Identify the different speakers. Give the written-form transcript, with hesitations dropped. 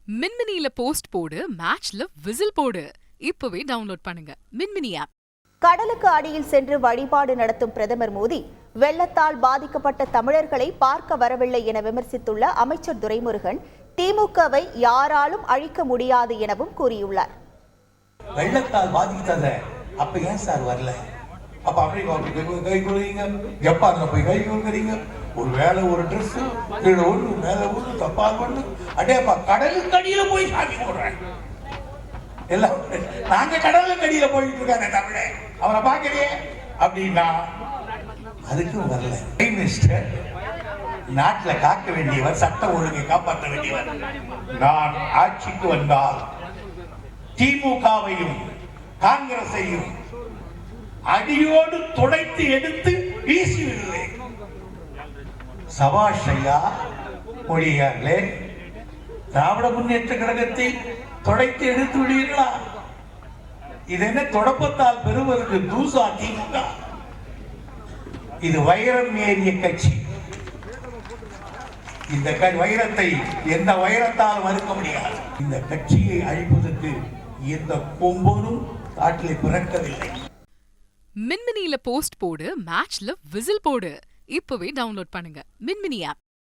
Speaker 1: மின்மினியில post போடு, மேட்ச்ல whistle போடு. இப்பவே டவுன்லோட் பண்ணுங்க மின்மினி ஆப்.
Speaker 2: கடலுக்கு அடியில் சென்று வழிபாடு நடத்தும் பிரதமர் மோடி வெள்ளத்தால் பாதிக்கப்பட்ட தமிழர்களை பார்க்க வரவில்லை என விமர்சித்துள்ள அமைச்சர் துரைமுருகன் திமுகவை யாராலும் அழிக்க முடியாது எனவும் கூறியுள்ளார்.
Speaker 3: வெள்ளத்தால் பாதிக்காத அப்ப ஏன் சார் வரல? அப்ப அமெரிக்கா கை கொடுறீங்க, ஜப்பான்ல போய் கை கொடுக்குறீங்க, ஒரு வேலை ஒரு ட்ரெஸ் கீழே ஒண்ணு மேல ஒண்ணு தப்பால் ஒண்ணு அடேப்பா கடலுக்கு அடியில போய் சாமி போடுறேன். எல்லாம் நாங்க கடலுக்கு அடியில போயிட்டு இருக்காங்க தமிழ அவரை பாக்கலையே அப்படின்னா அதுக்கும் வரல. பிரைம் மினிஸ்டர் நாட்டுல காக்க வேண்டியவர், சட்டம் ஒழுங்கை காப்பாற்ற வேண்டியவர். நான் ஆட்சிக்கு வந்தால் திமுகவையும் காங்கிரஸையும் அடியோடு துடைத்து எடுத்து வீசி விடுவேன். சபாஷ் ஐயா மொழியார்களே, திராவிட முன்னேற்ற கழகத்தை துடைத்து எடுத்து விடுவீர்களா? இது என்ன தொடப்பத்தால் பெறுவதற்கு தூசா திமுக? இது வைரம் ஏறிய கட்சி. இந்த வைரத்தை எந்த வைரத்தால் மறுக்க முடியாது. இந்த கட்சியை அழிப்பதற்கு எந்த கொம்பனும் காட்டிலே பிறக்கவில்லை.
Speaker 1: மின்மினியில போஸ்ட் போடு, மேட்ச்ல விசில் போடு. இப்பவே டவுன்லோட் பண்ணுங்க மின்மினி ஆப்.